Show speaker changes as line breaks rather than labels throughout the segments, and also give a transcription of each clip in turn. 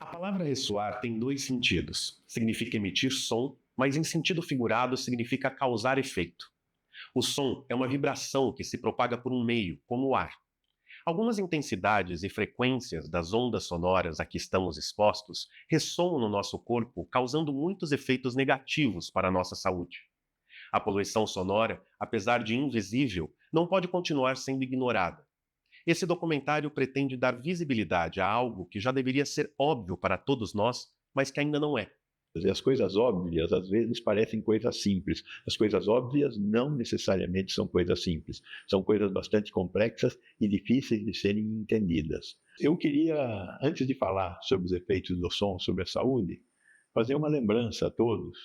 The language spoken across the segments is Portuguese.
A palavra ressoar tem dois sentidos. Significa emitir som, mas em sentido figurado significa causar efeito. O som é uma vibração que se propaga por um meio, como o ar. Algumas intensidades e frequências das ondas sonoras a que estamos expostos ressoam no nosso corpo, causando muitos efeitos negativos para a nossa saúde. A poluição sonora, apesar de invisível, não pode continuar sendo ignorada. Esse documentário pretende dar visibilidade a algo que já deveria ser óbvio para todos nós, mas que ainda não é.
E as coisas óbvias, às vezes, parecem coisas simples. As coisas óbvias não necessariamente são coisas simples. São coisas bastante complexas e difíceis de serem entendidas. Eu queria, antes de falar sobre os efeitos do som sobre a saúde, fazer uma lembrança a todos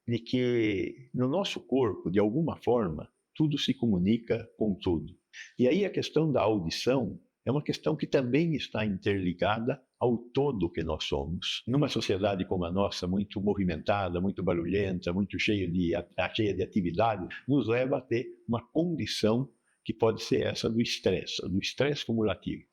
de que no nosso corpo, de alguma forma, tudo se comunica com tudo. E aí a questão da audição é uma questão que também está interligada ao todo que nós somos. Numa sociedade como a nossa, muito movimentada, muito barulhenta, muito cheia de atividade, nos leva a ter uma condição que pode ser essa do estresse cumulativo.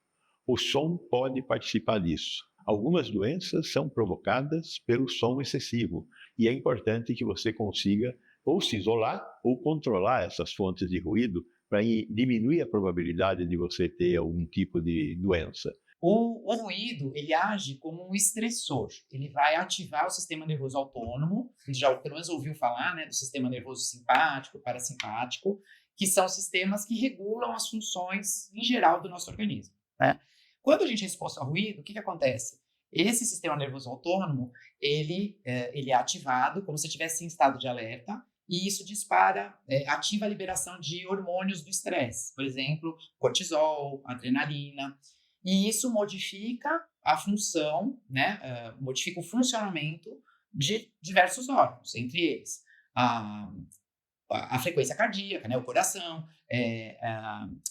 O som pode participar disso. Algumas doenças são provocadas pelo som excessivo e é importante que você consiga ou se isolar ou controlar essas fontes de ruído para diminuir a probabilidade de você ter algum tipo de doença.
O ruído, ele age como um estressor. Ele vai ativar o sistema nervoso autônomo. A gente já pelo menos ouviu falar, né, do sistema nervoso simpático, parasimpático, que são sistemas que regulam as funções em geral do nosso organismo, né? Quando a gente é exposto a ruído, o que acontece? Esse sistema nervoso autônomo, ele é ativado como se estivesse em estado de alerta, e isso dispara, ativa a liberação de hormônios do estresse, por exemplo, cortisol, adrenalina, e isso modifica a função, né, modifica o funcionamento de diversos órgãos, entre eles a frequência cardíaca, né, o coração,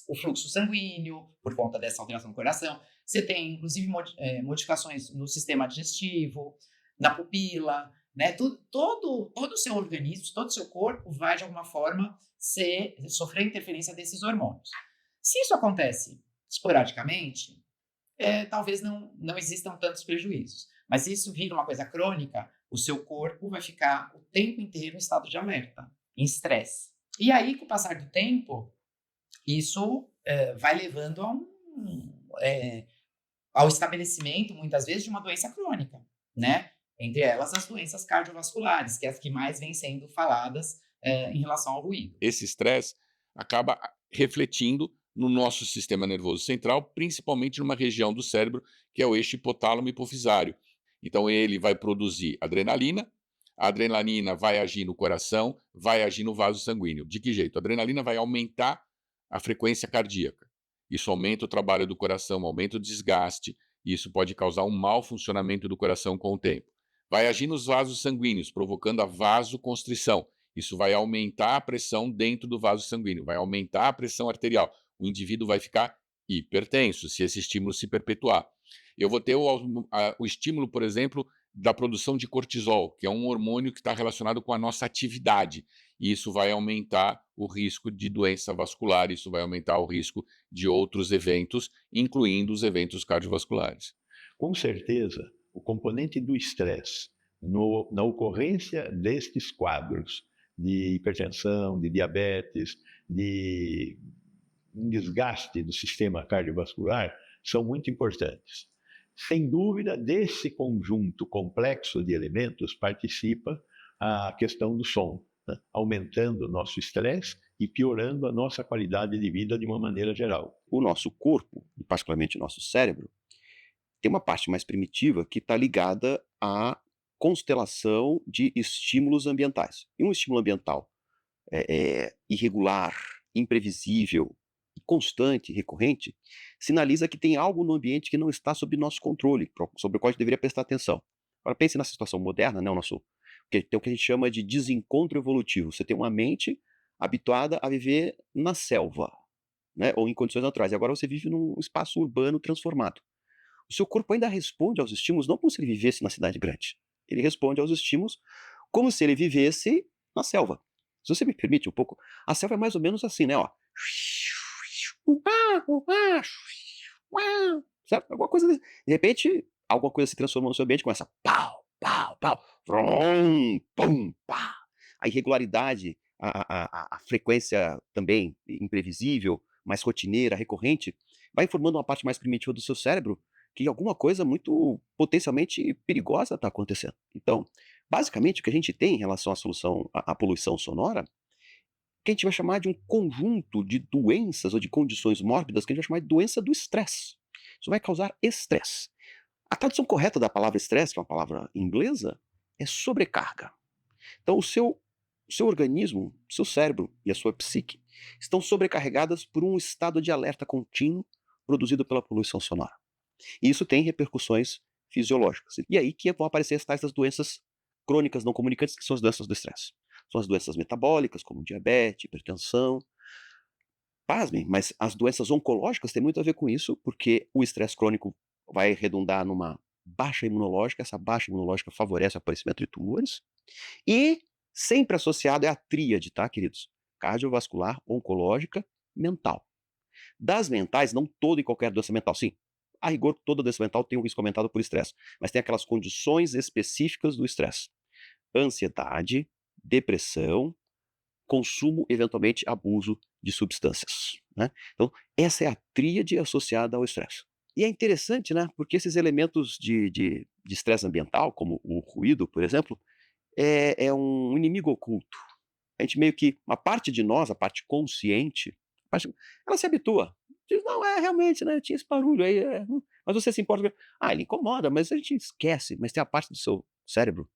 o fluxo sanguíneo, por conta dessa alteração do coração. Você tem, inclusive, modificações no sistema digestivo, na pupila, né? Todo o seu organismo, todo o seu corpo vai, de alguma forma, sofrer interferência desses hormônios. Se isso acontece esporadicamente, talvez não existam tantos prejuízos. Mas se isso vira uma coisa crônica, o seu corpo vai ficar o tempo inteiro em estado de alerta, em estresse. E aí, com o passar do tempo, isso vai levando ao estabelecimento, muitas vezes, de uma doença crônica, né? Entre elas, as doenças cardiovasculares, que é as que mais vêm sendo faladas em relação ao ruído.
Esse estresse acaba refletindo no nosso sistema nervoso central, principalmente numa região do cérebro que é o eixo hipotálamo hipofisário. Então ele vai produzir adrenalina, a adrenalina vai agir no coração, vai agir no vaso sanguíneo. De que jeito? A adrenalina vai aumentar a frequência cardíaca. Isso aumenta o trabalho do coração, aumenta o desgaste, e isso pode causar um mau funcionamento do coração com o tempo. Vai agir nos vasos sanguíneos, provocando a vasoconstrição. Isso vai aumentar a pressão dentro do vaso sanguíneo, vai aumentar a pressão arterial. O indivíduo vai ficar hipertenso se esse estímulo se perpetuar. Eu vou ter o estímulo, por exemplo, da produção de cortisol, que é um hormônio que está relacionado com a nossa atividade. E isso vai aumentar o risco de doença vascular, isso vai aumentar o risco de outros eventos, incluindo os eventos cardiovasculares.
Com certeza, o componente do estresse na ocorrência destes quadros de hipertensão, de diabetes, de um desgaste do sistema cardiovascular são muito importantes. Sem dúvida, desse conjunto complexo de elementos participa a questão do som, né? Aumentando o nosso estresse e piorando a nossa qualidade de vida de uma maneira geral.
O nosso corpo, e particularmente o nosso cérebro, tem uma parte mais primitiva que está ligada à constelação de estímulos ambientais. E um estímulo ambiental irregular, imprevisível, constante, recorrente, sinaliza que tem algo no ambiente que não está sob nosso controle, sobre o qual a gente deveria prestar atenção. Agora pense na situação moderna, né, que tem o que a gente chama de desencontro evolutivo. Você tem uma mente habituada a viver na selva, né, ou em condições naturais, e agora você vive num espaço urbano transformado. O seu corpo ainda responde aos estímulos não como se ele vivesse na cidade grande. Ele responde aos estímulos como se ele vivesse na selva. Se você me permite um pouco, a selva é mais ou menos assim, né, ó. Certo? Alguma coisa, de repente, alguma coisa se transforma no seu ambiente, começa pau, pau, pau, vrum, pum, pá. A irregularidade, a frequência também imprevisível, mais rotineira, recorrente, vai informando uma parte mais primitiva do seu cérebro que alguma coisa muito potencialmente perigosa está acontecendo. Então, basicamente, o que a gente tem em relação à solução à poluição sonora, que a gente vai chamar de um conjunto de doenças ou de condições mórbidas que a gente vai chamar de doença do estresse. Isso vai causar estresse. A tradução correta da palavra estresse, que é uma palavra inglesa, é sobrecarga. Então, o seu organismo, o seu cérebro e a sua psique estão sobrecarregadas por um estado de alerta contínuo produzido pela poluição sonora. E isso tem repercussões fisiológicas. E aí que vão aparecer as tais das doenças crônicas não comunicantes, que são as doenças do estresse. São as doenças metabólicas, como diabetes, hipertensão. Pasmem, mas as doenças oncológicas têm muito a ver com isso, porque o estresse crônico vai redundar numa baixa imunológica, essa baixa imunológica favorece o aparecimento de tumores, e sempre associado é a tríade, tá, queridos? Cardiovascular, oncológica, mental. Das mentais, não toda e qualquer doença mental, sim. A rigor, toda doença mental tem um risco aumentado por estresse, mas tem aquelas condições específicas do estresse. Ansiedade, depressão, consumo, eventualmente abuso de substâncias, né? Então, essa é a tríade associada ao estresse. E é interessante, né? Porque esses elementos de estresse ambiental, como o ruído, por exemplo, é um inimigo oculto. A gente meio que, uma parte de nós, a parte consciente, ela se habitua. Diz, não, realmente, né? Tinha esse barulho aí. Mas você se importa. Ele incomoda, mas a gente esquece. Mas tem a parte do seu cérebro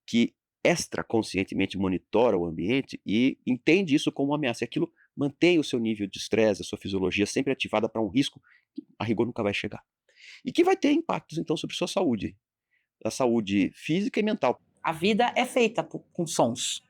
que extraconscientemente monitora o ambiente e entende isso como uma ameaça. E aquilo mantém o seu nível de estresse, a sua fisiologia sempre ativada para um risco que a rigor nunca vai chegar. E que vai ter impactos, então, sobre sua saúde. A saúde física e mental.
A vida é feita com sons.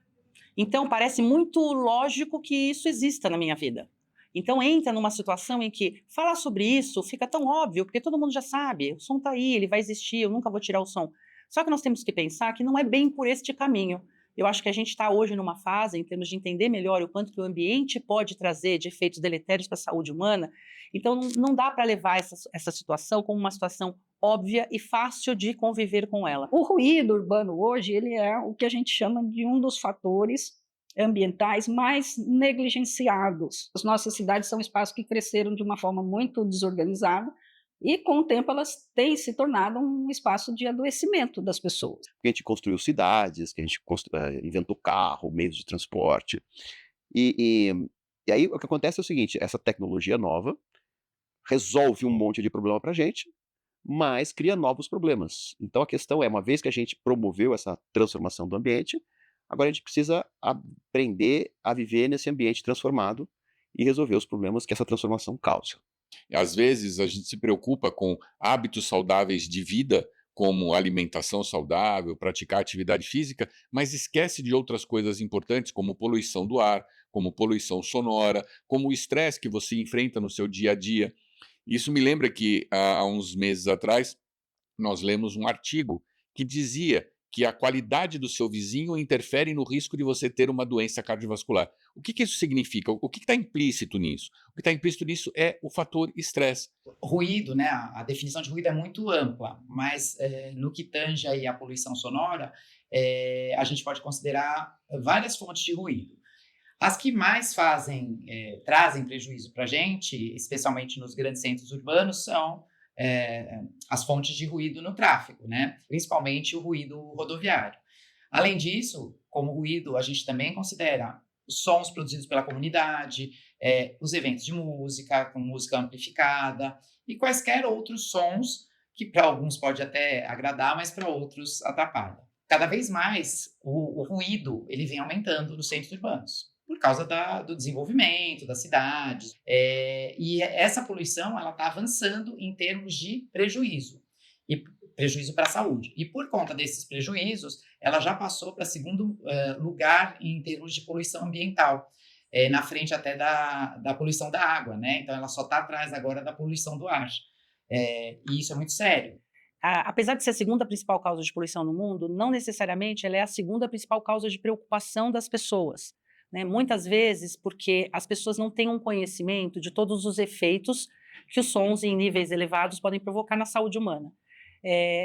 Então, parece muito lógico que isso exista na minha vida. Então, entra numa situação em que falar sobre isso fica tão óbvio, porque todo mundo já sabe, o som está aí, ele vai existir, eu nunca vou tirar o som. Só que nós temos que pensar que não é bem por este caminho. Eu acho que a gente está hoje numa fase, em termos de entender melhor o quanto que o ambiente pode trazer de efeitos deletérios para a saúde humana. Então, não dá para levar essa situação como uma situação óbvia e fácil de conviver com ela.
O ruído urbano hoje, ele é o que a gente chama de um dos fatores ambientais mais negligenciados. As nossas cidades são espaços que cresceram de uma forma muito desorganizada e, com o tempo, elas têm se tornado um espaço de adoecimento das pessoas.
A gente construiu cidades, que a gente inventou carro, meios de transporte. E aí o que acontece é o seguinte, essa tecnologia nova resolve um monte de problema para a gente, mas cria novos problemas. Então a questão é, uma vez que a gente promoveu essa transformação do ambiente, agora a gente precisa aprender a viver nesse ambiente transformado e resolver os problemas que essa transformação causa.
Às vezes a gente se preocupa com hábitos saudáveis de vida, como alimentação saudável, praticar atividade física, mas esquece de outras coisas importantes, como poluição do ar, como poluição sonora, como o estresse que você enfrenta no seu dia a dia. Isso me lembra que há uns meses atrás nós lemos um artigo que dizia que a qualidade do seu vizinho interfere no risco de você ter uma doença cardiovascular. O que isso significa? O que está implícito nisso? O que está implícito nisso é o fator estresse.
Ruído, né? A definição de ruído é muito ampla, mas no que tange aí a poluição sonora, a gente pode considerar várias fontes de ruído. As que mais trazem prejuízo para a gente, especialmente nos grandes centros urbanos, são as fontes de ruído no tráfego, né? Principalmente o ruído rodoviário. Além disso, como ruído, a gente também considera os sons produzidos pela comunidade, os eventos de música, com música amplificada, e quaisquer outros sons que para alguns pode até agradar, mas para outros atrapalha. Cada vez mais, o ruído ele vem aumentando nos centros urbanos, por causa do desenvolvimento das cidades. E essa poluição está avançando em termos de prejuízo, e prejuízo para a saúde. E por conta desses prejuízos, ela já passou para segundo lugar em termos de poluição ambiental, na frente até da poluição da água, né? Então ela só está atrás agora da poluição do ar. E isso é muito sério.
Apesar de ser a segunda principal causa de poluição no mundo, não necessariamente ela é a segunda principal causa de preocupação das pessoas. Né? Muitas vezes porque as pessoas não têm um conhecimento de todos os efeitos que os sons em níveis elevados podem provocar na saúde humana.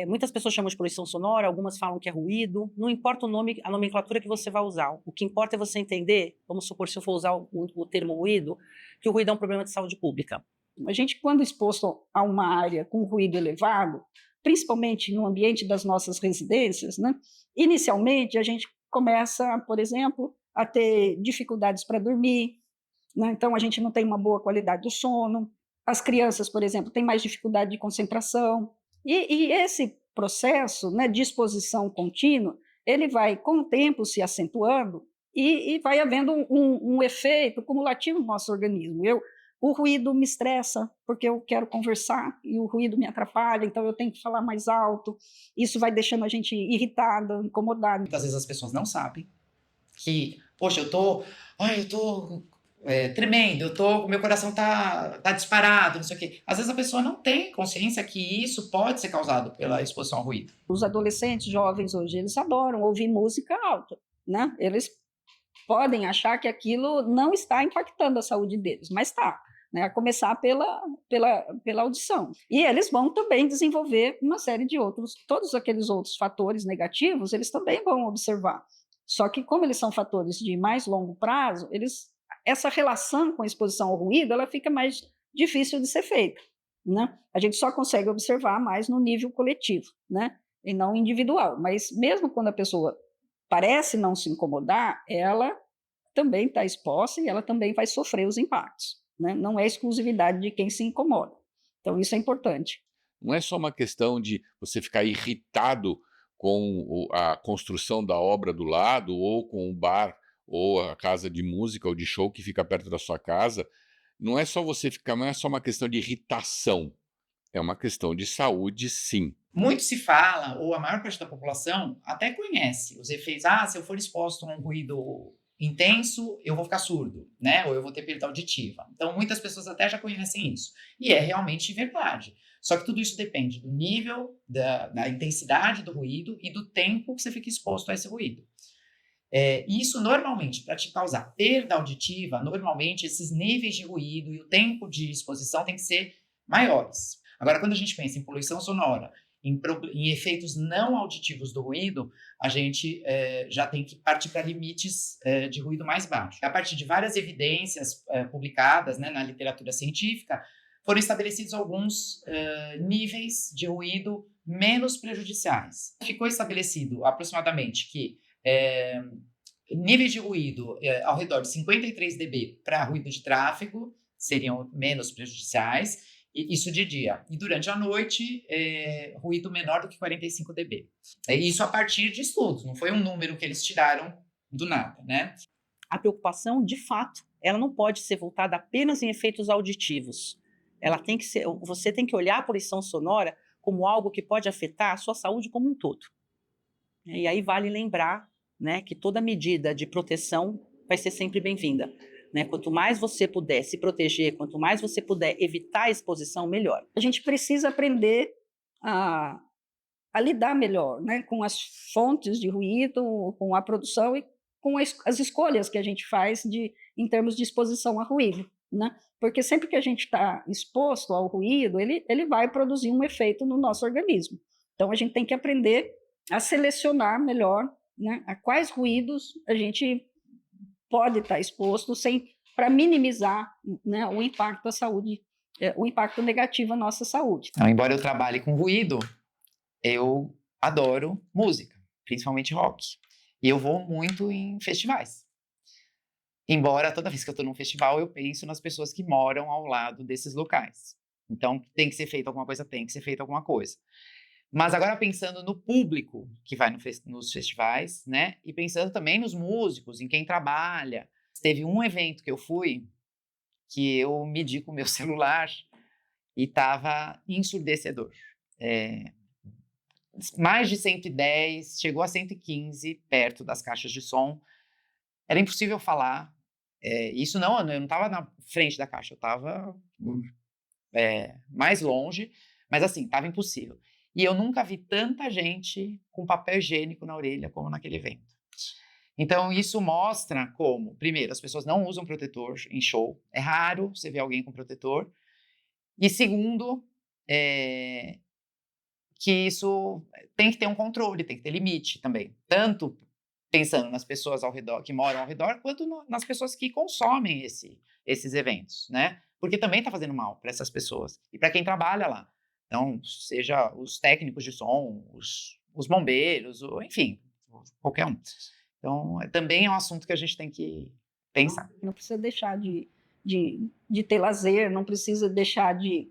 Muitas pessoas chamam de poluição sonora, algumas falam que é ruído. Não importa o nome, a nomenclatura que você vai usar. O que importa é você entender, vamos supor, se eu for usar o termo ruído, que o ruído é um problema de saúde pública.
A gente, quando exposto a uma área com ruído elevado, principalmente no ambiente das nossas residências, né, inicialmente a gente começa, por exemplo, a ter dificuldades para dormir, né, então a gente não tem uma boa qualidade do sono. As crianças, por exemplo, têm mais dificuldade de concentração. E esse processo, né, de exposição contínua, ele vai, com o tempo, se acentuando e vai havendo um efeito cumulativo no nosso organismo. O ruído me estressa, porque eu quero conversar, e o ruído me atrapalha, então eu tenho que falar mais alto. Isso vai deixando a gente irritada, incomodada.
Muitas vezes as pessoas não sabem que, poxa, eu tô tremendo, o meu coração tá disparado, não sei o quê. Às vezes a pessoa não tem consciência que isso pode ser causado pela exposição ao ruído.
Os adolescentes jovens hoje, eles adoram ouvir música alta, né? Eles podem achar que aquilo não está impactando a saúde deles, mas está, né? A começar pela audição. E eles vão também desenvolver uma série de outros, todos aqueles outros fatores negativos, eles também vão observar. Só que como eles são fatores de mais longo prazo, essa relação com a exposição ao ruído, ela fica mais difícil de ser feita, né? A gente só consegue observar mais no nível coletivo, né? E não individual. Mas mesmo quando a pessoa parece não se incomodar, ela também está exposta e ela também vai sofrer os impactos, né? Não é exclusividade de quem se incomoda. Então, isso é importante.
Não é só uma questão de você ficar irritado com a construção da obra do lado, ou com o bar, ou a casa de música ou de show que fica perto da sua casa. Não é só uma questão de irritação, é uma questão de saúde, sim.
Muito se fala, ou a maior parte da população até conhece os efeitos. Se eu for exposto a um ruído intenso, eu vou ficar surdo, né? Ou eu vou ter perda auditiva. Então, muitas pessoas até já conhecem isso. E é realmente verdade. Só que tudo isso depende do nível, da intensidade do ruído e do tempo que você fica exposto a esse ruído. Isso normalmente, para te causar perda auditiva, normalmente esses níveis de ruído e o tempo de exposição tem que ser maiores. Agora, quando a gente pensa em poluição sonora, em efeitos não auditivos do ruído, a gente já tem que partir para limites de ruído mais baixos. A partir de várias evidências publicadas, né, na literatura científica, foram estabelecidos alguns níveis de ruído menos prejudiciais. Ficou estabelecido aproximadamente que níveis de ruído ao redor de 53 dB para ruído de tráfego seriam menos prejudiciais, isso de dia. E durante a noite, ruído menor do que 45 dB. Isso a partir de estudos, não foi um número que eles tiraram do nada, né?
A preocupação, de fato, ela não pode ser voltada apenas em efeitos auditivos. Você tem que olhar a poluição sonora como algo que pode afetar a sua saúde como um todo. E aí vale lembrar, né, que toda medida de proteção vai ser sempre bem-vinda. Né? Quanto mais você puder se proteger, quanto mais você puder evitar a exposição, melhor.
A gente precisa aprender a lidar melhor, né, com as fontes de ruído, com a produção e com as escolhas que a gente faz em termos de exposição a ruído, né? Porque sempre que a gente está exposto ao ruído, ele vai produzir um efeito no nosso organismo. Então, a gente tem que aprender a selecionar melhor, né, a quais ruídos a gente pode estar exposto para minimizar, né, o impacto à saúde, o impacto negativo à nossa saúde.
Então, embora eu trabalhe com ruído, eu adoro música, principalmente rock. E eu vou muito em festivais. Embora toda vez que eu estou num festival, eu penso nas pessoas que moram ao lado desses locais. Então, tem que ser feita alguma coisa, tem que ser feita alguma coisa. Mas agora pensando no público que vai nos festivais, né? E pensando também nos músicos, em quem trabalha. Teve um evento que eu fui, que eu medi com o meu celular e estava ensurdecedor. Mais de 110, chegou a 115 perto das caixas de som. Era impossível falar. Eu não estava na frente da caixa, eu estava mais longe, mas assim, estava impossível. E eu nunca vi tanta gente com papel higiênico na orelha como naquele evento. Então, isso mostra como, primeiro, as pessoas não usam protetor em show. É raro você ver alguém com protetor. E segundo, que isso tem que ter um controle, tem que ter limite também. Tanto pensando nas pessoas ao redor, que moram ao redor, quanto nas pessoas que consomem esses eventos, né? Porque também está fazendo mal para essas pessoas e para quem trabalha lá. Então, seja os técnicos de som, os bombeiros, enfim, qualquer um. Então, também é um assunto que a gente tem que pensar.
Não precisa deixar de ter lazer, não precisa deixar de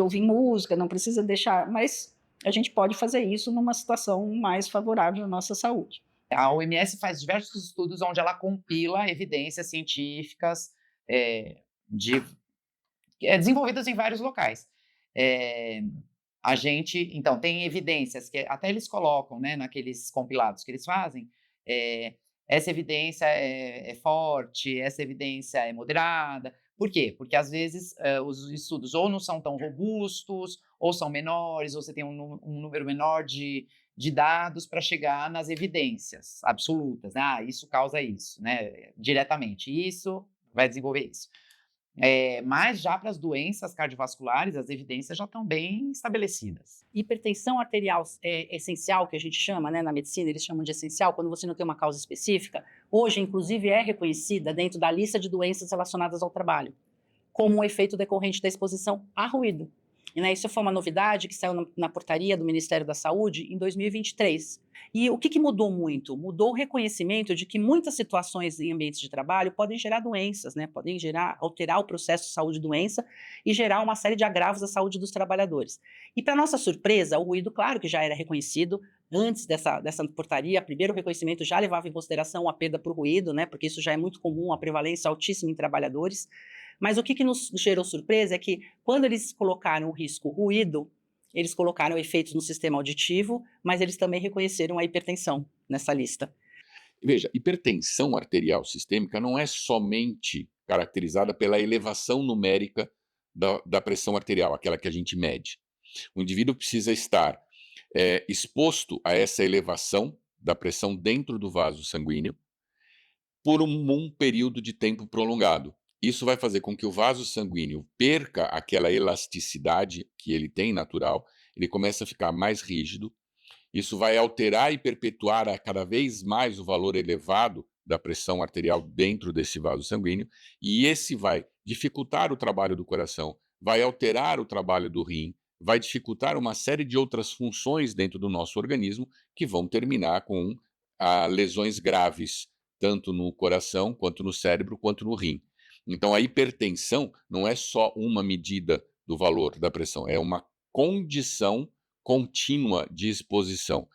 ouvir música, não precisa deixar, mas a gente pode fazer isso numa situação mais favorável à nossa saúde.
A OMS faz diversos estudos onde ela compila evidências científicas desenvolvidas em vários locais. A gente, então, tem evidências que até eles colocam, né, naqueles compilados que eles fazem, essa evidência é forte, essa evidência é moderada. Por quê? Porque, às vezes, os estudos ou não são tão robustos, ou são menores, ou você tem um número menor de dados para chegar nas evidências absolutas. Isso causa isso, né? Diretamente. Isso vai desenvolver isso. Mas já para as doenças cardiovasculares, as evidências já estão bem estabelecidas.
Hipertensão arterial essencial, que a gente chama, né, na medicina, eles chamam de essencial, quando você não tem uma causa específica, hoje, inclusive, é reconhecida dentro da lista de doenças relacionadas ao trabalho, como um efeito decorrente da exposição a ruído. E, né, isso foi uma novidade que saiu na portaria do Ministério da Saúde em 2023. E o que mudou muito? Mudou o reconhecimento de que muitas situações em ambientes de trabalho podem gerar doenças, né? Podem alterar o processo de saúde e doença e gerar uma série de agravos à saúde dos trabalhadores. E, para nossa surpresa, o ruído, claro que já era reconhecido antes dessa portaria. Primeiro, o reconhecimento já levava em consideração a perda por ruído, né? Porque isso já é muito comum, a prevalência altíssima em trabalhadores. Mas o que nos gerou surpresa é que, quando eles colocaram o risco ruído, eles colocaram efeitos no sistema auditivo, mas eles também reconheceram a hipertensão nessa lista.
Veja, hipertensão arterial sistêmica não é somente caracterizada pela elevação numérica da pressão arterial, aquela que a gente mede. O indivíduo precisa estar exposto a essa elevação da pressão dentro do vaso sanguíneo por um período de tempo prolongado. Isso vai fazer com que o vaso sanguíneo perca aquela elasticidade que ele tem natural, ele começa a ficar mais rígido. Isso vai alterar e perpetuar cada vez mais o valor elevado da pressão arterial dentro desse vaso sanguíneo, e esse vai dificultar o trabalho do coração, vai alterar o trabalho do rim, vai dificultar uma série de outras funções dentro do nosso organismo que vão terminar com lesões graves, tanto no coração, quanto no cérebro, quanto no rim. Então, a hipertensão não é só uma medida do valor da pressão, é uma condição contínua de exposição.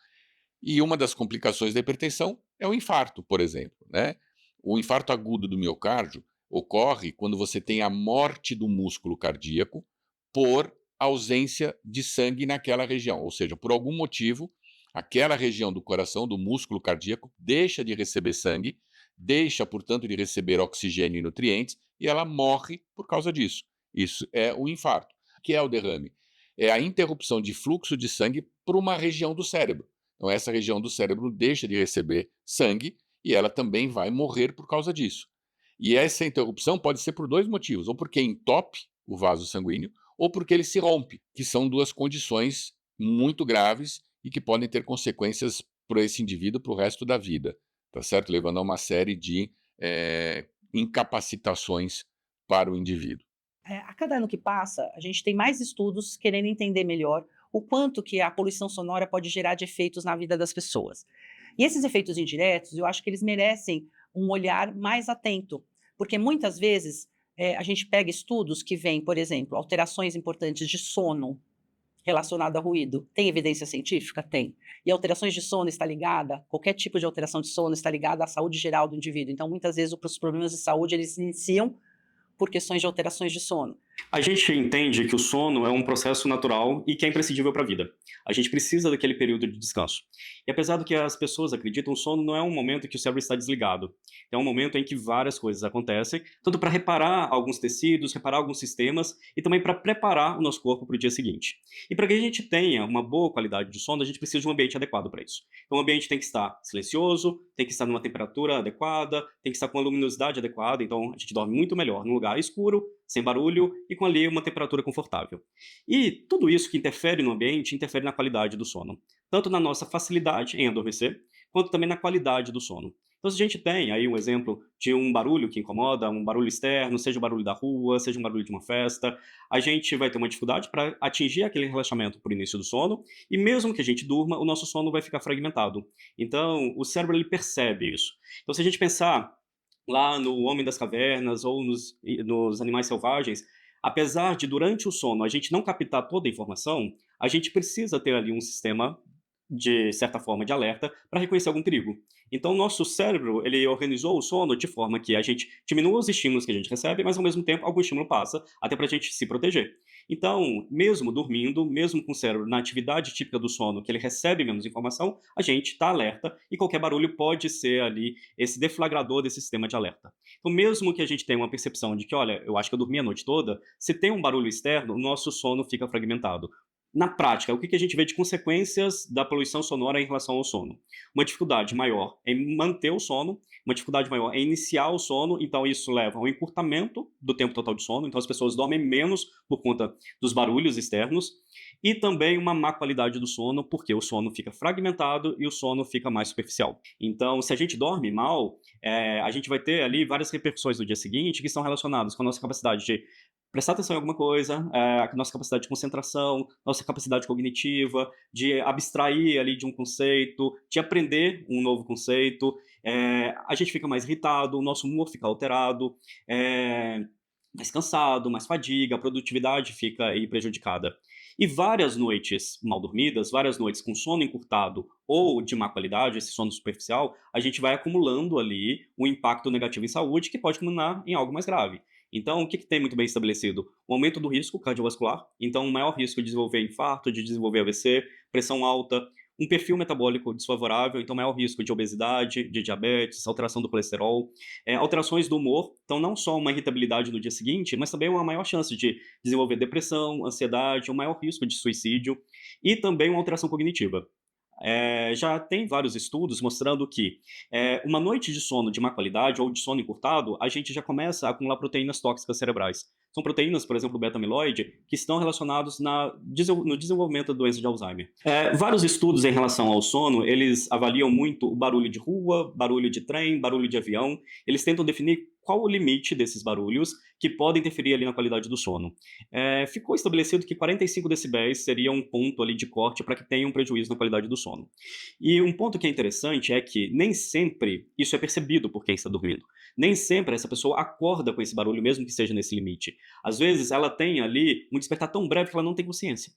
E uma das complicações da hipertensão é o infarto, por exemplo, né? O infarto agudo do miocárdio ocorre quando você tem a morte do músculo cardíaco por ausência de sangue naquela região, ou seja, por algum motivo, aquela região do coração, do músculo cardíaco, deixa de receber sangue, deixa, portanto, de receber oxigênio e nutrientes, e ela morre por causa disso. Isso é o infarto. O que é o derrame? É a interrupção de fluxo de sangue por uma região do cérebro. Então, essa região do cérebro deixa de receber sangue e ela também vai morrer por causa disso. E essa interrupção pode ser por dois motivos, ou porque entope o vaso sanguíneo, ou porque ele se rompe, que são duas condições muito graves e que podem ter consequências para esse indivíduo para o resto da vida, tá certo? Levando a uma série de incapacitações para o indivíduo.
A cada ano que passa, a gente tem mais estudos querendo entender melhor o quanto que a poluição sonora pode gerar de efeitos na vida das pessoas. E esses efeitos indiretos, eu acho que eles merecem um olhar mais atento, porque muitas vezes a gente pega estudos que vêm, por exemplo, alterações importantes de sono relacionado a ruído. Tem evidência científica? Tem. E alterações de sono está ligada, qualquer tipo de alteração de sono está ligada à saúde geral do indivíduo. Então, muitas vezes, os problemas de saúde, eles se iniciam por questões de alterações de sono.
A gente entende que o sono é um processo natural e que é imprescindível para a vida. A gente precisa daquele período de descanso. E apesar do que as pessoas acreditam, o sono não é um momento que o cérebro está desligado. É um momento em que várias coisas acontecem, tanto para reparar alguns tecidos, reparar alguns sistemas e também para preparar o nosso corpo para o dia seguinte. E para que a gente tenha uma boa qualidade de sono, a gente precisa de um ambiente adequado para isso. Então o ambiente tem que estar silencioso, tem que estar numa temperatura adequada, tem que estar com a luminosidade adequada, então a gente dorme muito melhor num lugar escuro, sem barulho e com ali uma temperatura confortável. E tudo isso que interfere no ambiente interfere na qualidade do sono, tanto na nossa facilidade em adormecer, quanto também na qualidade do sono. Então, se a gente tem aí um exemplo de um barulho que incomoda, um barulho externo, seja o barulho da rua, seja um barulho de uma festa, a gente vai ter uma dificuldade para atingir aquele relaxamento por início do sono, e mesmo que a gente durma, o nosso sono vai ficar fragmentado. Então, o cérebro ele percebe isso. Então, se a gente pensar lá no Homem das Cavernas ou nos animais selvagens, apesar de durante o sono a gente não captar toda a informação, a gente precisa ter ali um sistema de certa forma de alerta para reconhecer algum perigo. Então, o nosso cérebro, ele organizou o sono de forma que a gente diminua os estímulos que a gente recebe, mas ao mesmo tempo algum estímulo passa, até para a gente se proteger. Então, mesmo dormindo, mesmo com o cérebro na atividade típica do sono, que ele recebe menos informação, a gente está alerta e qualquer barulho pode ser ali esse deflagrador desse sistema de alerta. Então, mesmo que a gente tenha uma percepção de que, olha, eu acho que eu dormi a noite toda, se tem um barulho externo, o nosso sono fica fragmentado. Na prática, o que a gente vê de consequências da poluição sonora em relação ao sono? Uma dificuldade maior em manter o sono, uma dificuldade maior em iniciar o sono, então isso leva ao encurtamento do tempo total de sono, então as pessoas dormem menos por conta dos barulhos externos, e também uma má qualidade do sono, porque o sono fica fragmentado e o sono fica mais superficial. Então, se a gente dorme mal, a gente vai ter ali várias repercussões no dia seguinte que estão relacionadas com a nossa capacidade de prestar atenção em alguma coisa, a nossa capacidade de concentração, nossa capacidade cognitiva, de abstrair ali de um conceito, de aprender um novo conceito, a gente fica mais irritado, o nosso humor fica alterado, mais cansado, mais fadiga, a produtividade fica aí prejudicada. E várias noites mal dormidas, várias noites com sono encurtado ou de má qualidade, esse sono superficial, a gente vai acumulando ali um impacto negativo em saúde que pode culminar em algo mais grave. Então, o que tem muito bem estabelecido? O aumento do risco cardiovascular, então, o maior risco de desenvolver infarto, de desenvolver AVC, pressão alta, um perfil metabólico desfavorável, então maior risco de obesidade, de diabetes, alteração do colesterol, alterações do humor, então não só uma irritabilidade no dia seguinte, mas também uma maior chance de desenvolver depressão, ansiedade, um maior risco de suicídio e também uma alteração cognitiva. Já tem vários estudos mostrando que uma noite de sono de má qualidade ou de sono encurtado, a gente já começa a acumular proteínas tóxicas cerebrais. São proteínas, por exemplo, beta-amiloide, que estão relacionados no desenvolvimento da doença de Alzheimer. Vários estudos em relação ao sono, eles avaliam muito o barulho de rua, barulho de trem, barulho de avião. Eles tentam definir qual o limite desses barulhos que podem interferir ali na qualidade do sono. Ficou estabelecido que 45 decibéis seria um ponto ali de corte para que tenha um prejuízo na qualidade do sono. E um ponto que é interessante é que nem sempre isso é percebido por quem está dormindo. Nem sempre essa pessoa acorda com esse barulho, mesmo que seja nesse limite. Às vezes ela tem ali um despertar tão breve que ela não tem consciência.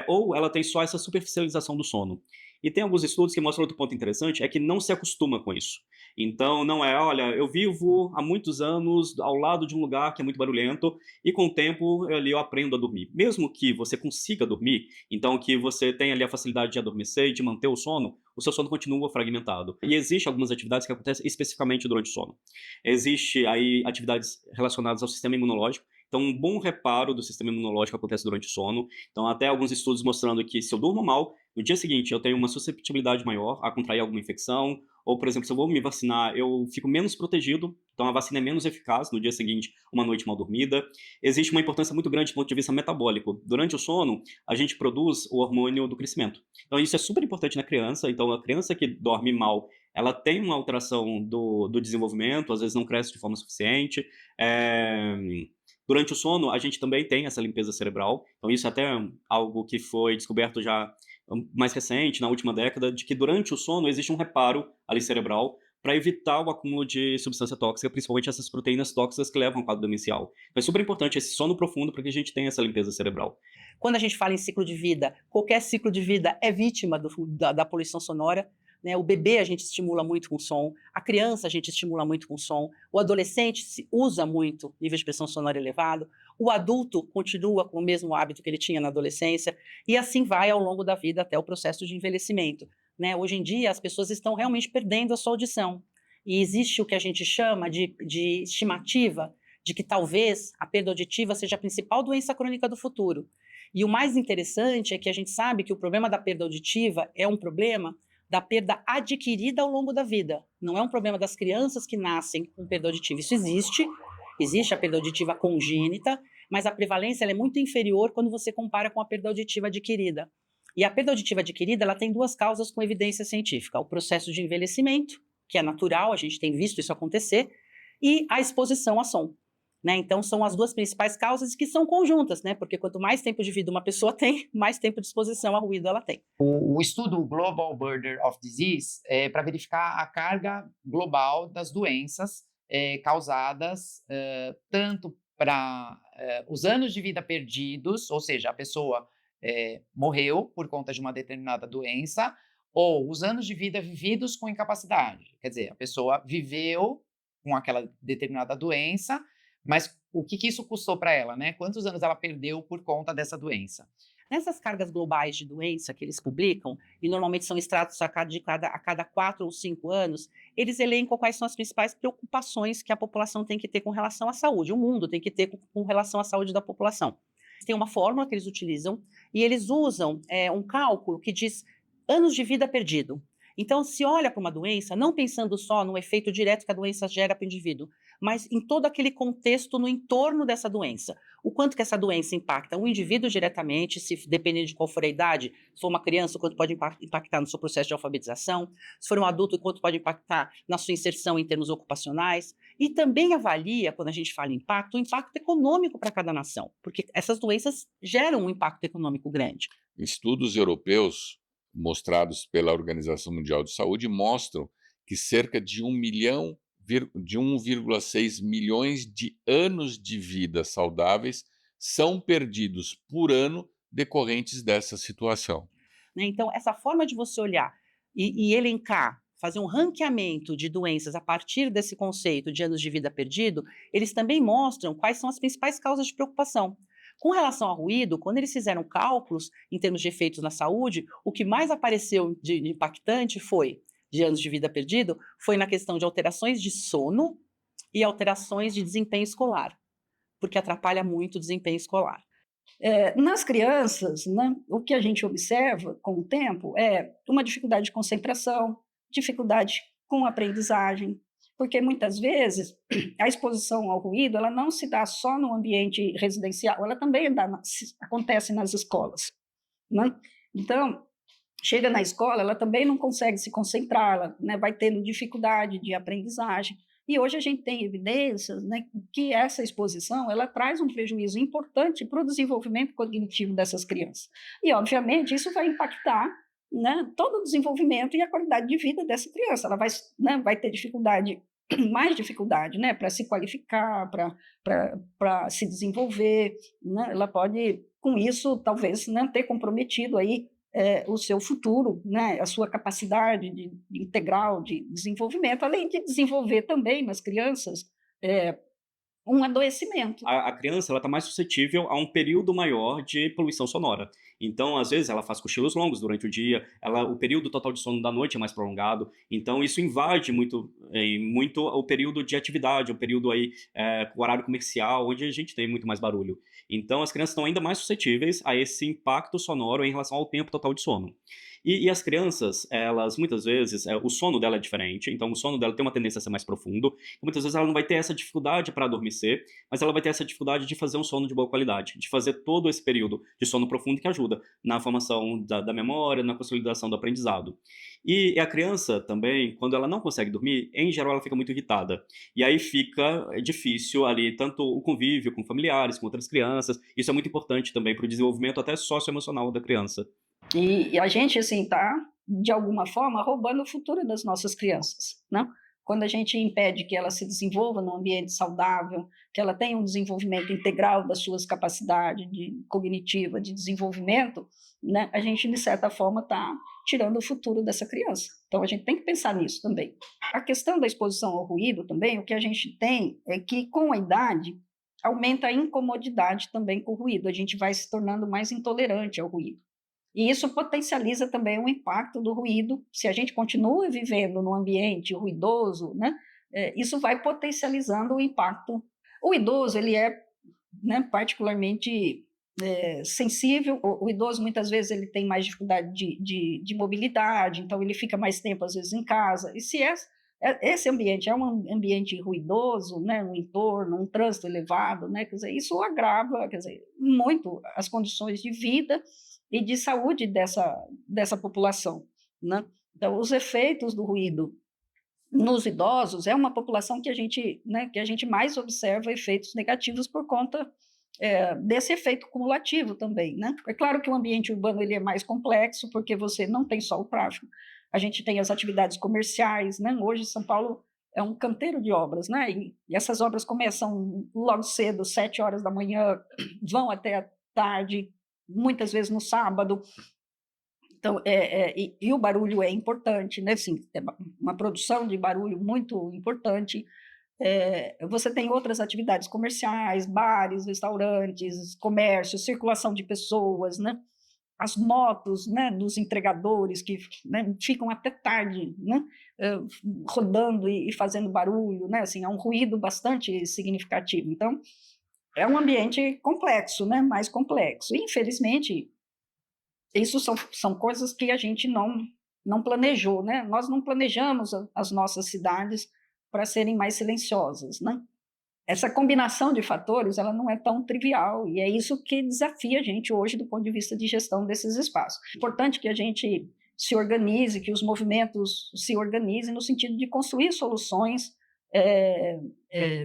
Ou ela tem só essa superficialização do sono. E tem alguns estudos que mostram outro ponto interessante, é que não se acostuma com isso. Então, não é, olha, eu vivo há muitos anos ao lado de um lugar que é muito barulhento e com o tempo ali eu aprendo a dormir. Mesmo que você consiga dormir, então que você tenha ali a facilidade de adormecer e de manter o sono, o seu sono continua fragmentado. E existem algumas atividades que acontecem especificamente durante o sono. Existem aí atividades relacionadas ao sistema imunológico. Então, um bom reparo do sistema imunológico acontece durante o sono. Então, até alguns estudos mostrando que se eu durmo mal, no dia seguinte eu tenho uma susceptibilidade maior a contrair alguma infecção, ou, por exemplo, se eu vou me vacinar, eu fico menos protegido, então a vacina é menos eficaz no dia seguinte, uma noite mal dormida. Existe uma importância muito grande do ponto de vista metabólico. Durante o sono, a gente produz o hormônio do crescimento. Então, isso é super importante na criança. Então, a criança que dorme mal, ela tem uma alteração do desenvolvimento, às vezes não cresce de forma suficiente. Durante o sono, a gente também tem essa limpeza cerebral. Então, isso é até algo que foi descoberto já mais recente, na última década, de que durante o sono existe um reparo ali cerebral para evitar o acúmulo de substância tóxica, principalmente essas proteínas tóxicas que levam ao quadro demencial. Então, é super importante esse sono profundo para que a gente tenha essa limpeza cerebral.
Quando a gente fala em ciclo de vida, qualquer ciclo de vida é vítima da poluição sonora. Né? O bebê a gente estimula muito com som, a criança a gente estimula muito com som, o adolescente usa muito nível de pressão sonora elevado, o adulto continua com o mesmo hábito que ele tinha na adolescência, e assim vai ao longo da vida até o processo de envelhecimento. né? Hoje em dia, as pessoas estão realmente perdendo a sua audição. E existe o que a gente chama de estimativa de que talvez a perda auditiva seja a principal doença crônica do futuro. E o mais interessante é que a gente sabe que o problema da perda auditiva é um problema da perda adquirida ao longo da vida. Não é um problema das crianças que nascem com perda auditiva. Isso existe a perda auditiva congênita, mas a prevalência ela é muito inferior quando você compara com a perda auditiva adquirida. E a perda auditiva adquirida ela tem duas causas com evidência científica: o processo de envelhecimento, que é natural, a gente tem visto isso acontecer, e a exposição a som. Né? Então, são as duas principais causas que são conjuntas, né? Porque quanto mais tempo de vida uma pessoa tem, mais tempo de exposição a ruído ela tem.
O estudo Global Burden of Disease é para verificar a carga global das doenças causadas tanto para os anos de vida perdidos, ou seja, a pessoa morreu por conta de uma determinada doença, ou os anos de vida vividos com incapacidade. Quer dizer, a pessoa viveu com aquela determinada doença, mas o que isso custou para ela, né? Quantos anos ela perdeu por conta dessa doença?
Nessas cargas globais de doença que eles publicam, e normalmente são extratos a cada 4 ou 5 anos, eles elencam quais são as principais preocupações que a população tem que ter com relação à saúde, o mundo tem que ter com relação à saúde da população. Tem uma fórmula que eles utilizam, e eles usam um cálculo que diz anos de vida perdido. Então, se olha para uma doença, não pensando só no efeito direto que a doença gera para o indivíduo, mas em todo aquele contexto no entorno dessa doença. O quanto que essa doença impacta o indivíduo diretamente, se dependendo de qual for a idade, se for uma criança, o quanto pode impactar no seu processo de alfabetização, se for um adulto, o quanto pode impactar na sua inserção em termos ocupacionais, e também avalia, quando a gente fala em impacto, o impacto econômico para cada nação, porque essas doenças geram um impacto econômico grande.
Estudos europeus mostrados pela Organização Mundial de Saúde mostram que cerca de 1,6 milhões de anos de vida saudáveis são perdidos por ano decorrentes dessa situação.
Né? Então, essa forma de você olhar e elencar, fazer um ranqueamento de doenças a partir desse conceito de anos de vida perdido, eles também mostram quais são as principais causas de preocupação. Com relação ao ruído, quando eles fizeram cálculos em termos de efeitos na saúde, o que mais apareceu de impactante de anos de vida perdido, foi na questão de alterações de sono e alterações de desempenho escolar, porque atrapalha muito o desempenho escolar.
Nas crianças, né, o que a gente observa com o tempo é uma dificuldade de concentração, dificuldade com aprendizagem, porque muitas vezes a exposição ao ruído ela não se dá só no ambiente residencial, ela também acontece nas escolas. Né? Então, chega na escola, ela também não consegue se concentrar, ela, né, vai tendo dificuldade de aprendizagem. E hoje a gente tem evidências, né, que essa exposição ela traz um prejuízo importante para o desenvolvimento cognitivo dessas crianças. E, obviamente, isso vai impactar, né, todo o desenvolvimento e a qualidade de vida dessa criança. Ela vai, né, vai ter mais dificuldade, né, para se qualificar, para se desenvolver. Né, ela pode, com isso, talvez, né, ter comprometido aí o seu futuro, né, a sua capacidade integral de desenvolvimento, além de desenvolver também nas crianças um adoecimento.
A criança ela está mais suscetível a um período maior de poluição sonora. Então, às vezes, ela faz cochilos longos durante o dia, o período total de sono da noite é mais prolongado. Então, isso invade muito o período de atividade, o período o horário comercial, onde a gente tem muito mais barulho. Então, as crianças estão ainda mais suscetíveis a esse impacto sonoro em relação ao tempo total de sono. E as crianças, elas, muitas vezes, o sono dela é diferente, então o sono dela tem uma tendência a ser mais profundo, e muitas vezes ela não vai ter essa dificuldade para adormecer, mas ela vai ter essa dificuldade de fazer um sono de boa qualidade, de fazer todo esse período de sono profundo que ajuda na formação da memória, na consolidação do aprendizado. E a criança também, quando ela não consegue dormir, em geral ela fica muito irritada, e aí fica difícil ali, tanto o convívio com familiares, com outras crianças, isso é muito importante também para o desenvolvimento até socioemocional da criança.
E a gente, assim, está, de alguma forma, roubando o futuro das nossas crianças, né? Quando a gente impede que ela se desenvolva num ambiente saudável, que ela tenha um desenvolvimento integral das suas capacidades cognitivas de desenvolvimento, né? A gente, de certa forma, está tirando o futuro dessa criança. Então, a gente tem que pensar nisso também. A questão da exposição ao ruído também, o que a gente tem é que, com a idade, aumenta a incomodidade também com o ruído. A gente vai se tornando mais intolerante ao ruído. E isso potencializa também o impacto do ruído. Se a gente continua vivendo num ambiente ruidoso, né, isso vai potencializando o impacto. O idoso, ele é, né, particularmente sensível. O idoso, muitas vezes, ele tem mais dificuldade de mobilidade, então ele fica mais tempo, às vezes, em casa. E se esse ambiente é um ambiente ruidoso, né, um entorno, um trânsito elevado, né, quer dizer, isso agrava, quer dizer, muito as condições de vida e de saúde dessa população, né? Então, os efeitos do ruído nos idosos é uma população que a gente mais observa efeitos negativos por conta desse efeito cumulativo também, né? É claro que o ambiente urbano ele é mais complexo, porque você não tem só o tráfego, a gente tem as atividades comerciais, né? Hoje São Paulo é um canteiro de obras, né? E essas obras começam logo cedo, 7 horas da manhã, vão até a tarde, muitas vezes no sábado. Então, e o barulho é importante, né? Assim, é uma produção de barulho muito importante. Você tem outras atividades comerciais, bares, restaurantes, comércio, circulação de pessoas, né? As motos, né, dos entregadores que, né, ficam até tarde, né, rodando e fazendo barulho, né? Assim, é um ruído bastante significativo. Então, é um ambiente complexo, né? Mais complexo. E, infelizmente, isso são coisas que a gente não planejou, né? Nós não planejamos as nossas cidades para serem mais silenciosas, né? Essa combinação de fatores, ela não é tão trivial, e é isso que desafia a gente hoje do ponto de vista de gestão desses espaços. É importante que a gente se organize, que os movimentos se organizem no sentido de construir soluções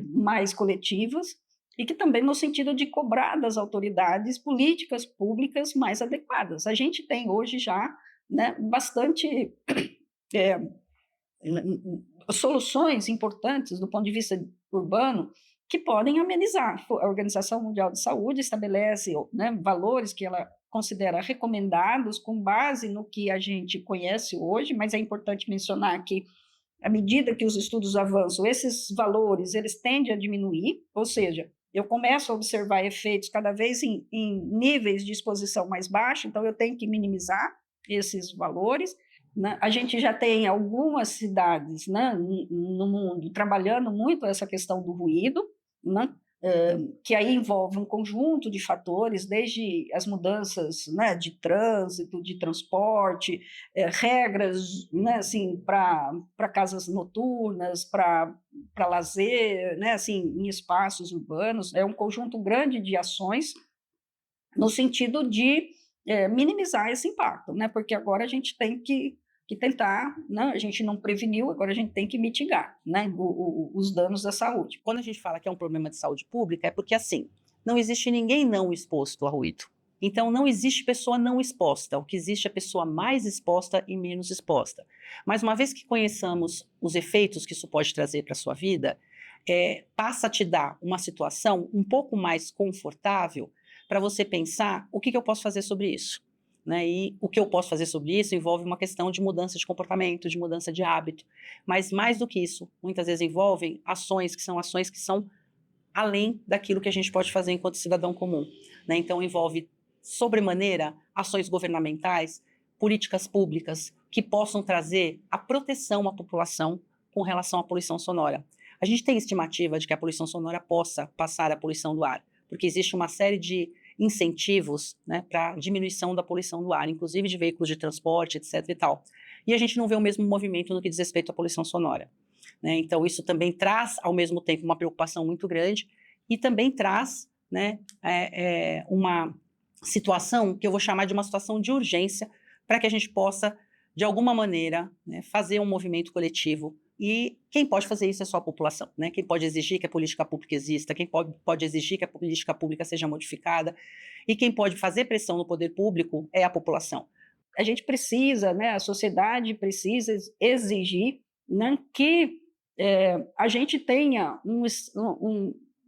mais coletivas, e que também no sentido de cobrar das autoridades políticas públicas mais adequadas. A gente tem hoje já, né, bastante soluções importantes do ponto de vista urbano que podem amenizar. A Organização Mundial de Saúde estabelece, né, valores que ela considera recomendados com base no que a gente conhece hoje, mas é importante mencionar que, à medida que os estudos avançam, esses valores eles tendem a diminuir, ou seja, eu começo a observar efeitos cada vez em níveis de exposição mais baixos, então eu tenho que minimizar esses valores, né? A gente já tem algumas cidades, né, no mundo trabalhando muito essa questão do ruído, né, que aí envolve um conjunto de fatores, desde as mudanças, né, de trânsito, de transporte, regras, né, assim, para casas noturnas, para lazer, né, assim, em espaços urbanos. É um conjunto grande de ações no sentido de minimizar esse impacto, né, porque agora a gente tem que tentar, né? A gente não preveniu, agora a gente tem que mitigar, né, os danos da saúde.
Quando a gente fala que é um problema de saúde pública, é porque, assim, não existe ninguém não exposto a ruído. Então, não existe pessoa não exposta. O que existe é pessoa mais exposta e menos exposta. Mas, uma vez que conheçamos os efeitos que isso pode trazer para a sua vida, passa a te dar uma situação um pouco mais confortável para você pensar o que eu posso fazer sobre isso. Né? E o que eu posso fazer sobre isso envolve uma questão de mudança de comportamento, de mudança de hábito, mas mais do que isso, muitas vezes envolvem ações que são além daquilo que a gente pode fazer enquanto cidadão comum, né? Então envolve sobremaneira ações governamentais, políticas públicas que possam trazer a proteção à população com relação à poluição sonora. A gente tem estimativa de que a poluição sonora possa passar a poluição do ar, porque existe uma série de incentivos, né, para diminuição da poluição do ar, inclusive de veículos de transporte, etc. e tal. E a gente não vê o mesmo movimento no que diz respeito à poluição sonora, né? Então, isso também traz, ao mesmo tempo, uma preocupação muito grande e também traz, né, uma situação que eu vou chamar de uma situação de urgência para que a gente possa, de alguma maneira, né, fazer um movimento coletivo. E quem pode fazer isso é só a população, né? Quem pode exigir que a política pública exista, quem pode exigir que a política pública seja modificada, e quem pode fazer pressão no poder público é a população.
A gente precisa, né, a sociedade precisa exigir, né, que a gente tenha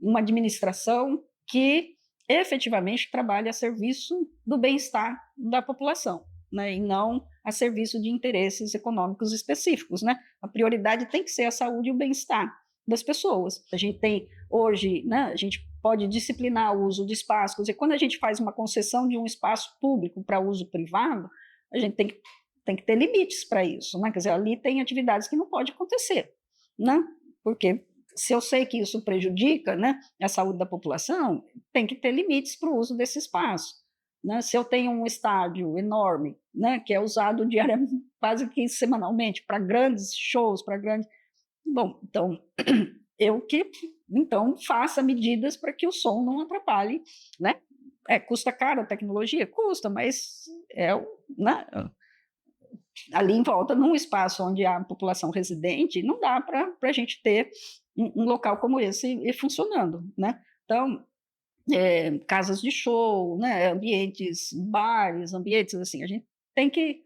uma administração que efetivamente trabalhe a serviço do bem-estar da população, né, e não a serviço de interesses econômicos específicos, né? A prioridade tem que ser a saúde e o bem-estar das pessoas. A gente tem hoje, né, a gente pode disciplinar o uso de espaço. Quer dizer, quando a gente faz uma concessão de um espaço público para uso privado, a gente tem que ter limites para isso, né? Quer dizer, ali tem atividades que não pode acontecer, né? Porque se eu sei que isso prejudica, né, a saúde da população, tem que ter limites para o uso desse espaço, né? Se eu tenho um estádio enorme, né, que é usado diariamente, quase que semanalmente, para grandes shows, para grandes... Bom, então, então faça medidas para que o som não atrapalhe, né? Custa caro a tecnologia? Custa, mas né? Ali em volta, num espaço onde há população residente, não dá para a gente ter um local como esse funcionando, né? Então, casas de show, né? Ambientes, bares, ambientes assim, a gente tem que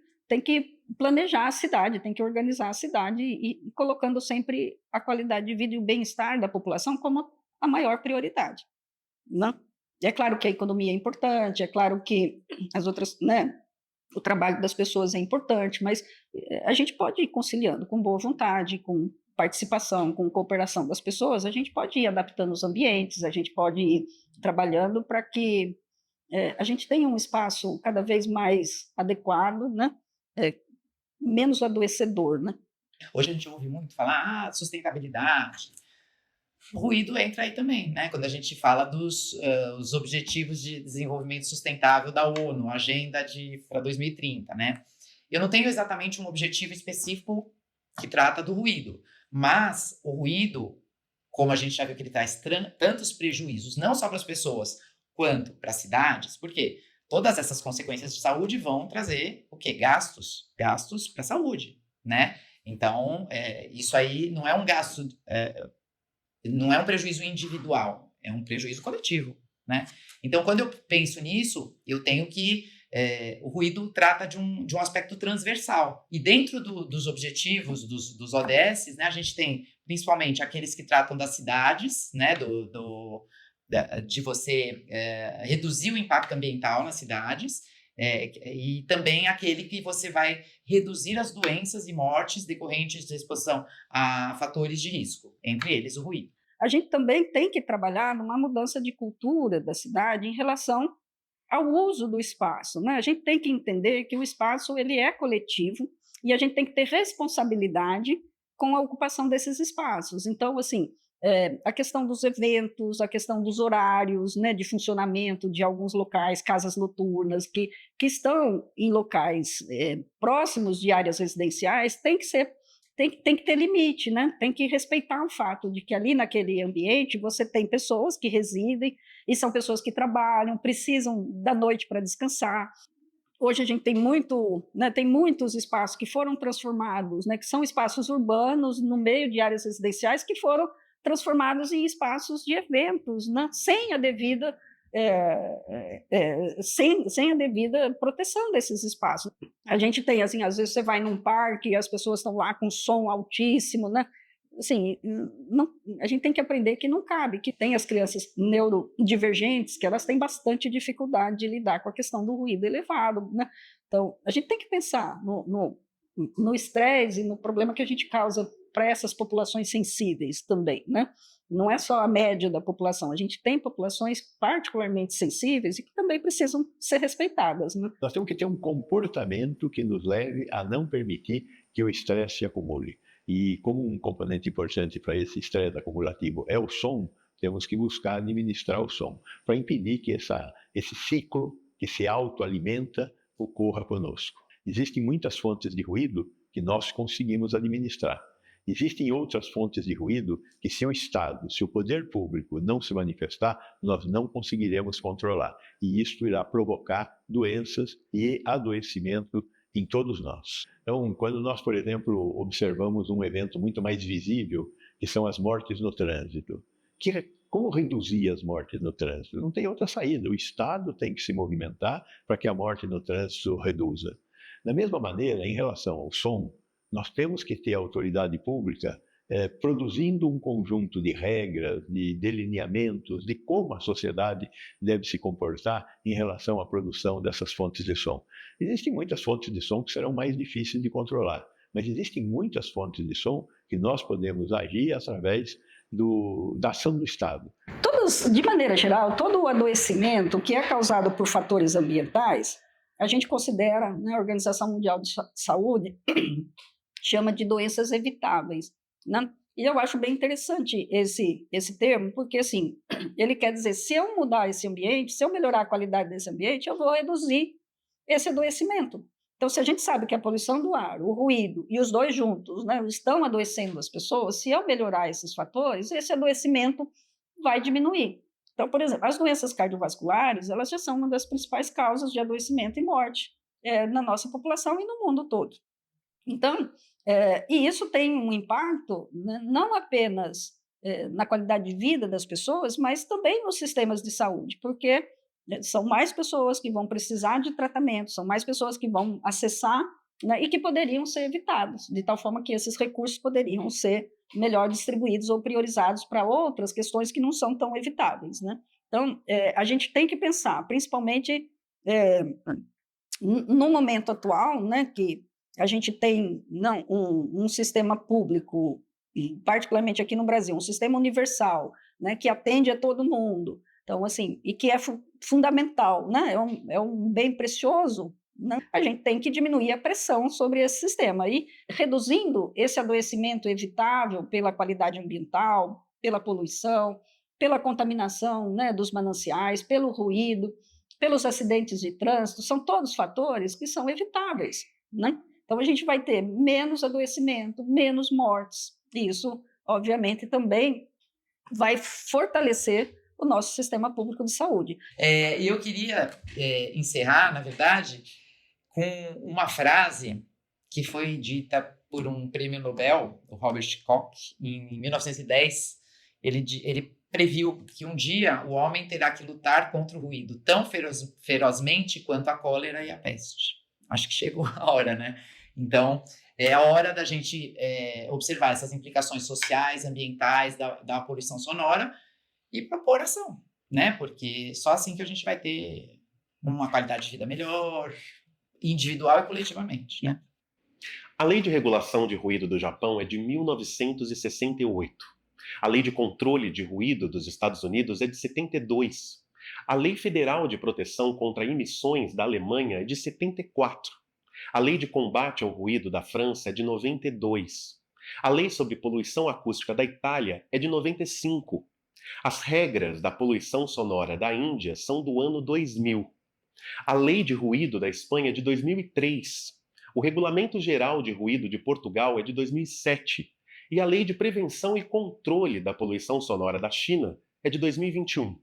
planejar a cidade, tem que organizar a cidade e colocando sempre a qualidade de vida e o bem-estar da população como a maior prioridade, né? É claro que a economia é importante, é claro que as outras, né? O trabalho das pessoas é importante, mas a gente pode ir conciliando com boa vontade, com participação, com cooperação das pessoas, a gente pode ir adaptando os ambientes, a gente pode ir trabalhando para que a gente tenha um espaço cada vez mais adequado, né? Menos adoecedor, né?
Hoje a gente ouve muito falar sustentabilidade. O ruído entra aí também, né? Quando a gente fala dos os Objetivos de Desenvolvimento Sustentável da ONU, a Agenda para 2030, né? Eu não tenho exatamente um objetivo específico que trata do ruído, mas o ruído, como a gente já viu que ele traz tantos prejuízos, não só para as pessoas, quanto para as cidades, porque todas essas consequências de saúde vão trazer o quê? Gastos para a saúde, né? Então, isso aí não é um gasto... não é um prejuízo individual, é um prejuízo coletivo, né? Então, quando eu penso nisso, eu tenho que... o ruído trata de um aspecto transversal. E dentro dos objetivos, dos ODS, né, a gente tem principalmente aqueles que tratam das cidades, né, de você reduzir o impacto ambiental nas cidades, e também aquele que você vai reduzir as doenças e mortes decorrentes de exposição a fatores de risco, entre eles o ruído.
A gente também tem que trabalhar numa mudança de cultura da cidade em relação ao uso do espaço, né? A gente tem que entender que o espaço ele é coletivo e a gente tem que ter responsabilidade com a ocupação desses espaços. Então, assim, a questão dos eventos, a questão dos horários, né, de funcionamento de alguns locais, casas noturnas, que estão em locais próximos de áreas residenciais, tem que ter limite, né? Tem que respeitar o fato de que ali naquele ambiente você tem pessoas que residem e são pessoas que trabalham, precisam da noite para descansar. Hoje a gente tem tem muitos espaços que foram transformados, né, que são espaços urbanos no meio de áreas residenciais que foram transformados em espaços de eventos, né, sem a devida proteção desses espaços. A gente tem, assim, às vezes você vai num parque e as pessoas estão lá com som altíssimo, né? Assim, a gente tem que aprender que não cabe, que tem as crianças neurodivergentes, que elas têm bastante dificuldade de lidar com a questão do ruído elevado, né? Então, a gente tem que pensar no estresse e no problema que a gente causa para essas populações sensíveis também, né? Não é só a média da população, a gente tem populações particularmente sensíveis e que também precisam ser respeitadas, né?
Nós temos que ter um comportamento que nos leve a não permitir que o estresse se acumule. E como um componente importante para esse estresse acumulativo é o som, temos que buscar administrar o som, para impedir que esse ciclo que se autoalimenta ocorra conosco. Existem muitas fontes de ruído que nós conseguimos administrar. Existem outras fontes de ruído que, se o Estado, se o poder público não se manifestar, nós não conseguiremos controlar. E isso irá provocar doenças e adoecimento em todos nós. Então, quando nós, por exemplo, observamos um evento muito mais visível, que são as mortes no trânsito, como reduzir as mortes no trânsito? Não tem outra saída. O Estado tem que se movimentar para que a morte no trânsito reduza. Da mesma maneira, em relação ao som, nós temos que ter a autoridade pública produzindo um conjunto de regras, de delineamentos, de como a sociedade deve se comportar em relação à produção dessas fontes de som. Existem muitas fontes de som que serão mais difíceis de controlar, mas existem muitas fontes de som que nós podemos agir através da ação do Estado.
Todas De maneira geral, todo o adoecimento que é causado por fatores ambientais, a gente considera, né, a Organização Mundial de Saúde chama de doenças evitáveis, né? E eu acho bem interessante esse termo, porque assim, ele quer dizer, se eu mudar esse ambiente, se eu melhorar a qualidade desse ambiente, eu vou reduzir esse adoecimento. Então, se a gente sabe que a poluição do ar, o ruído e os dois juntos, né, estão adoecendo as pessoas, se eu melhorar esses fatores, esse adoecimento vai diminuir. Então, por exemplo, as doenças cardiovasculares, elas já são uma das principais causas de adoecimento e morte na nossa população e no mundo todo. Então, e isso tem um impacto, né, não apenas na qualidade de vida das pessoas, mas também nos sistemas de saúde, porque são mais pessoas que vão precisar de tratamento, são mais pessoas que vão acessar, né, e que poderiam ser evitados, de tal forma que esses recursos poderiam ser melhor distribuídos ou priorizados para outras questões que não são tão evitáveis, né? Então, a gente tem que pensar, principalmente no momento atual, né, que a gente tem um sistema público, e particularmente aqui no Brasil, um sistema universal, né, que atende a todo mundo. Então, assim, e que é fundamental, né? É um bem precioso, né? A gente tem que diminuir a pressão sobre esse sistema. E reduzindo esse adoecimento evitável pela qualidade ambiental, pela poluição, pela contaminação, né, dos mananciais, pelo ruído, pelos acidentes de trânsito, são todos fatores que são evitáveis, né? Então, a gente vai ter menos adoecimento, menos mortes. E isso, obviamente, também vai fortalecer o nosso sistema público de saúde.
E eu queria encerrar, na verdade, com uma frase que foi dita por um prêmio Nobel, o Robert Koch, em 1910. Ele previu que um dia o homem terá que lutar contra o ruído tão ferozmente quanto a cólera e a peste. Acho que chegou a hora, né? Então, é a hora da gente observar essas implicações sociais, ambientais da poluição sonora e propor ação, né? Porque só assim que a gente vai ter uma qualidade de vida melhor, individual e coletivamente, né?
A Lei de Regulação de Ruído do Japão é de 1968. A Lei de Controle de Ruído dos Estados Unidos é de 72. A Lei Federal de Proteção contra Emissões da Alemanha é de 74. A Lei de Combate ao Ruído da França é de 92. A Lei sobre Poluição Acústica da Itália é de 95. As regras da poluição sonora da Índia são do ano 2000. A Lei de Ruído da Espanha é de 2003. O Regulamento Geral de Ruído de Portugal é de 2007. E a Lei de Prevenção e Controle da Poluição Sonora da China é de 2021.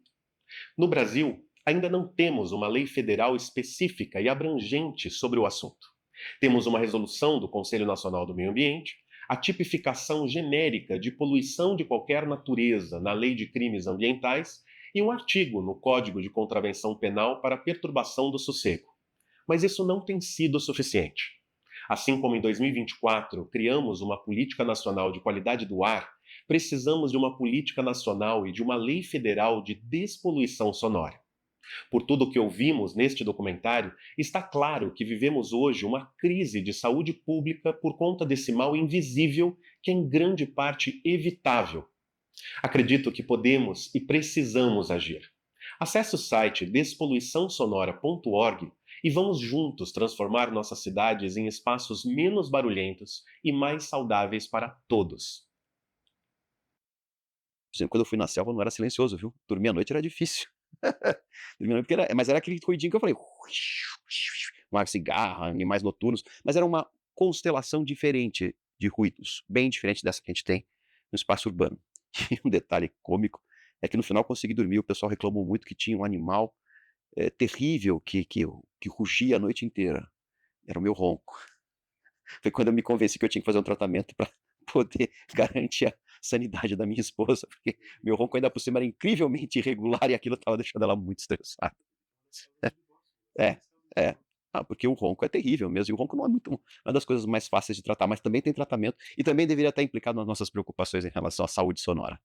No Brasil, ainda não temos uma lei federal específica e abrangente sobre o assunto. Temos uma resolução do Conselho Nacional do Meio Ambiente, a tipificação genérica de poluição de qualquer natureza na Lei de Crimes Ambientais e um artigo no Código de Contravenção Penal para perturbação do sossego. Mas isso não tem sido suficiente. Assim como em 2024 criamos uma Política Nacional de Qualidade do Ar, precisamos de uma política nacional e de uma lei federal de despoluição sonora. Por tudo o que ouvimos neste documentário, está claro que vivemos hoje uma crise de saúde pública por conta desse mal invisível que é em grande parte evitável. Acredito que podemos e precisamos agir. Acesse o site despoluiçãosonora.org e vamos juntos transformar nossas cidades em espaços menos barulhentos e mais saudáveis para todos.
Por exemplo, quando eu fui na selva não era silencioso, viu? Dormir à noite era difícil. Mas era aquele ruidinho que eu falei, uma cigarra, animais noturnos, mas era uma constelação diferente de ruídos, bem diferente dessa que a gente tem no espaço urbano. E um detalhe cômico é que no final eu consegui dormir, o pessoal reclamou muito que tinha um animal terrível que rugia a noite inteira. Era o meu ronco. Foi quando eu me convenci que eu tinha que fazer um tratamento para poder garantir a sanidade da minha esposa, porque meu ronco ainda por cima era incrivelmente irregular e aquilo estava deixando ela muito estressada. Porque o ronco é terrível mesmo, e o ronco não é uma das coisas mais fáceis de tratar, mas também tem tratamento e também deveria estar implicado nas nossas preocupações em relação à saúde sonora.